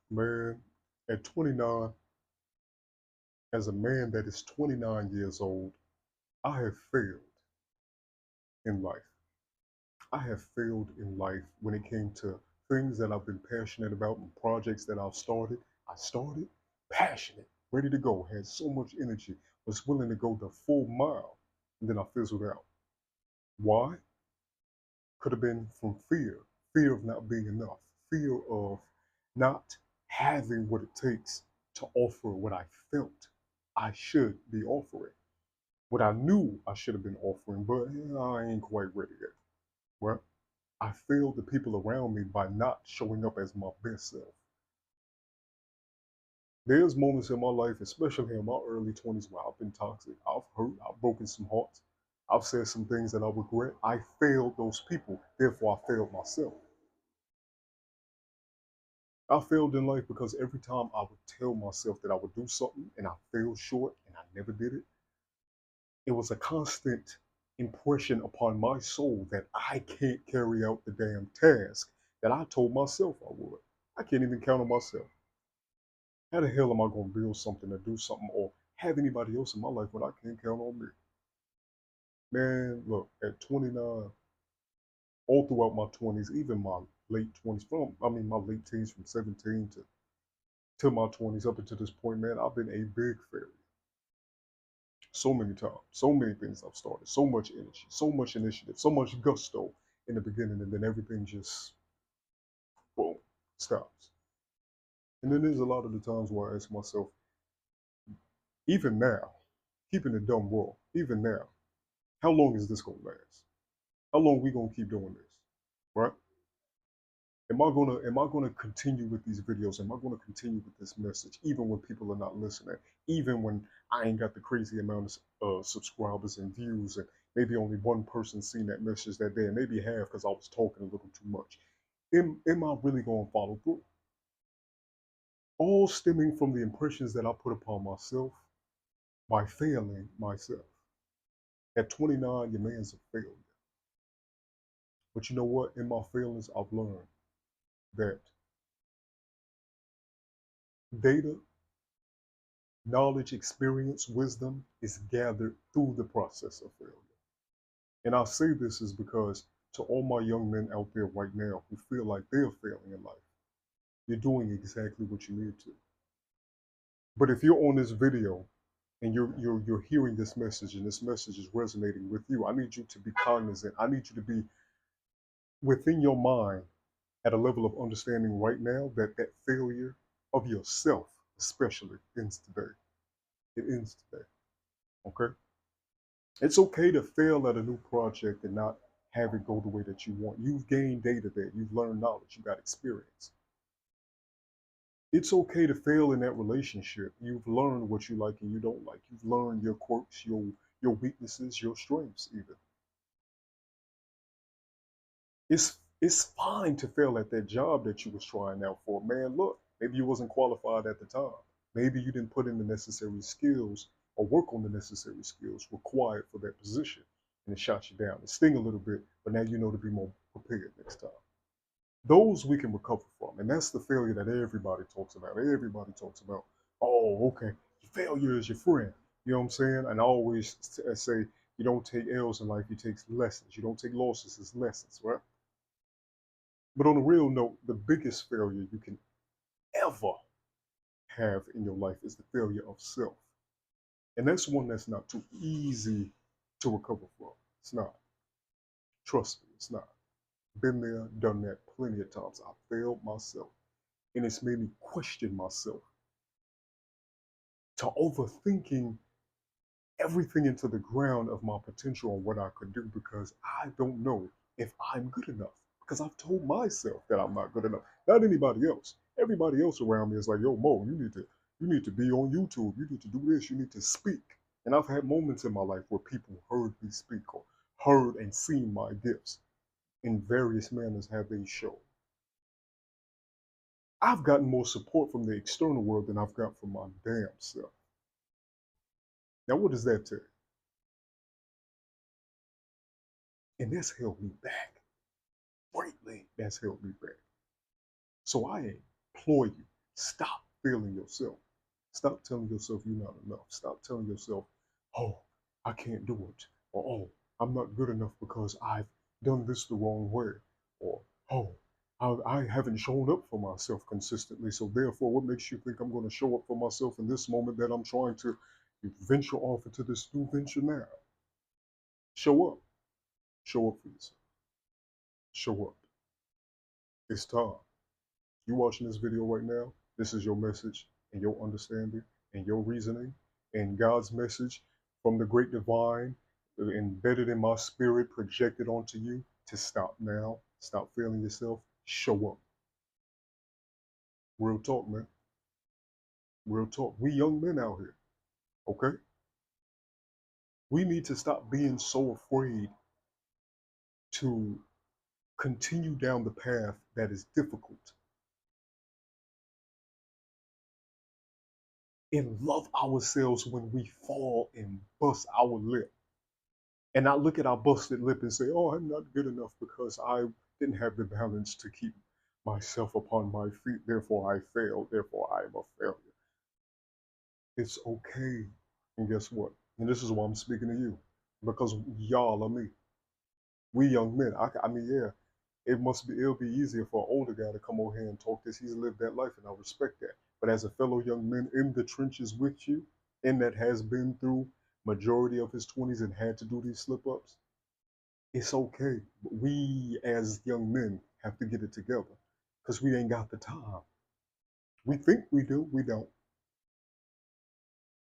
Man, at 29, as a man that is 29 years old, I have failed in life. I have failed in life when it came to things that I've been passionate about and projects that I've started. I started passionate, ready to go, had so much energy, was willing to go the full mile, and then I fizzled out. Why? Could have been from fear of not being enough, fear of not having what it takes to offer what I felt I should be offering, what I knew I should have been offering, but I ain't quite ready yet. Well, I failed the people around me by not showing up as my best self. There's moments in my life, especially in my early 20s, where I've been toxic. I've hurt, I've broken some hearts. I've said some things that I regret. I failed those people, therefore I failed myself. I failed in life because every time I would tell myself that I would do something and I fell short and I never did it, it was a constant impression upon my soul that I can't carry out the damn task that I told myself I would. I can't even count on myself. How the hell am I going to build something or do something or have anybody else in my life when I can't count on me? Man, look, at 29, all throughout my 20s, even my late 20s, my late teens from 17 to my 20s up until this point, man, I've been a big failure. So many times, so many things I've started, so much energy, so much initiative, so much gusto in the beginning, and then everything just boom stops. And then there's a lot of the times where I ask myself, even now, keeping it dumb raw, even now, how long is this gonna last? How long we gonna keep doing this, right? Am I gonna continue with these videos? Am I gonna continue with this message, even when people are not listening? Even when I ain't got the crazy amount of subscribers and views, and maybe only one person seen that message that day, and maybe half because I was talking a little too much. Am I really gonna follow through? All stemming from the impressions that I put upon myself by failing myself. At 29, your man's a failure. But you know what? In my failings, I've learned that data, knowledge, experience, wisdom is gathered through the process of failure. And I say this is because to all my young men out there right now who feel like they're failing in life, you're doing exactly what you need to. But if you're on this video and you're hearing this message and this message is resonating with you, I need you to be cognizant. I need you to be within your mind at a level of understanding right now that that failure of yourself, especially, ends today. It ends today. Okay? It's okay to fail at a new project and not have it go the way that you want. You've gained data there. You've learned knowledge. You got experience. It's okay to fail in that relationship. You've learned what you like and you don't like. You've learned your quirks, your weaknesses, your strengths even. It's fine to fail at that job that you was trying out for. Man, look, maybe you wasn't qualified at the time. Maybe you didn't put in the necessary skills or work on the necessary skills required for that position. And it shot you down. It sting a little bit, but now you know to be more prepared next time. Those we can recover from. And that's the failure that everybody talks about. Everybody talks about, oh, okay, failure is your friend. You know what I'm saying? And I always say, you don't take L's in life, you take lessons. You don't take losses as lessons, right? But on a real note, the biggest failure you can ever have in your life is the failure of self. And that's one that's not too easy to recover from. It's not. Trust me, it's not. Been there, done that plenty of times. I failed myself. And it's made me question myself to overthinking everything into the ground of my potential and what I could do because I don't know if I'm good enough. Because I've told myself that I'm not good enough. Not anybody else. Everybody else around me is like, yo, Mo, you need to be on YouTube. You need to do this. You need to speak. And I've had moments in my life where people heard me speak or heard and seen my gifts in various manners have they shown. I've gotten more support from the external world than I've got from my damn self. Now, what does that tell you? And that's held me back. Greatly, that's held me back. So I implore you, Stop feeling yourself. Stop telling yourself you're not enough. Stop telling yourself, oh, I can't do it. Or, oh, I'm not good enough because I've done this the wrong way. Or, oh, I haven't shown up for myself consistently. So therefore, what makes you think I'm going to show up for myself in this moment that I'm trying to venture off into this new venture now? Show up. Show up for yourself. Show up. It's time. You watching this video right now, this is your message and your understanding and your reasoning and God's message from the great divine embedded in my spirit, projected onto you to stop now, stop feeling yourself, show up. Real talk, man. Real talk. We young men out here, okay? We need to stop being so afraid to continue down the path that is difficult and love ourselves when we fall and bust our lip. And not look at our busted lip and say, oh, I'm not good enough because I didn't have the balance to keep myself upon my feet. Therefore, I failed. Therefore, I am a failure. It's okay. And guess what? And this is why I'm speaking to you, because y'all are me. We young men. I mean, yeah, it'll be easier for an older guy to come over here and talk this. He's lived that life, and I respect that. But as a fellow young man in the trenches with you, and that has been through majority of his 20s and had to do these slip ups, it's okay. We as young men have to get it together because we ain't got the time. We think we do, we don't.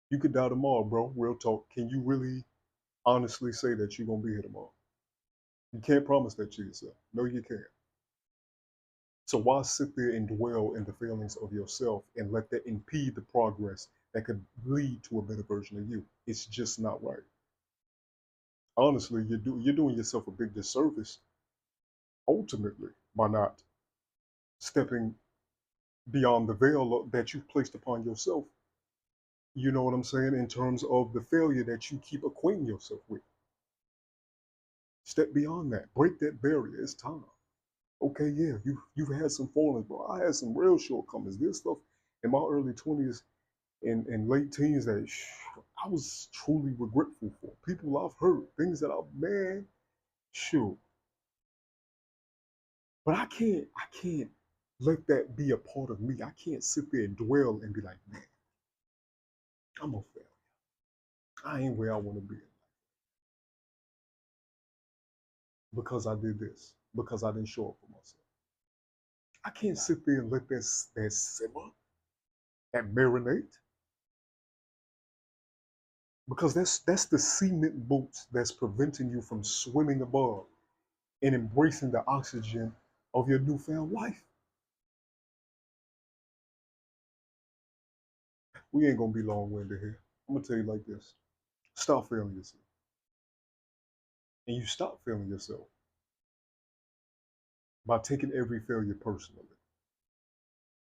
You could die tomorrow, bro. Real talk. Can you really honestly say that you're gonna be here tomorrow? You can't promise that to yourself. No, you can't. So why sit there and dwell in the feelings of yourself and let that impede the progress that could lead to a better version of you? It's just not right. Honestly, you're doing yourself a big disservice ultimately by not stepping beyond the veil that you've placed upon yourself. You know what I'm saying? In terms of the failure that you keep acquainting yourself with. Step beyond that. Break that barrier. It's time. Okay, yeah, you've had some fallings, bro. I had some real shortcomings. This stuff in my early 20s and late teens that I was truly regretful for. People I've hurt, things that man, shoot. But I can't let that be a part of me. I can't sit there and dwell and be like, man, I'm a failure. I ain't where I want to be because I did this, because I didn't show up for myself. I can't sit there and let that simmer and marinate because that's the cement boots that's preventing you from swimming above and embracing the oxygen of your newfound life. We ain't gonna be long-winded here. I'm gonna tell you like this: stop feeling yourself, and you stop feeling yourself by taking every failure personally.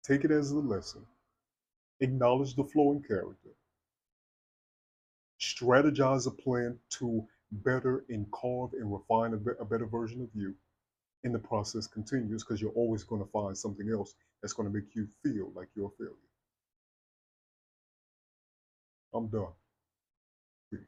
Take it as a lesson. Acknowledge the flaw in character. Strategize a plan to better and carve and refine a better version of you. And the process continues because you're always going to find something else that's going to make you feel like you're a failure. I'm done. Peace.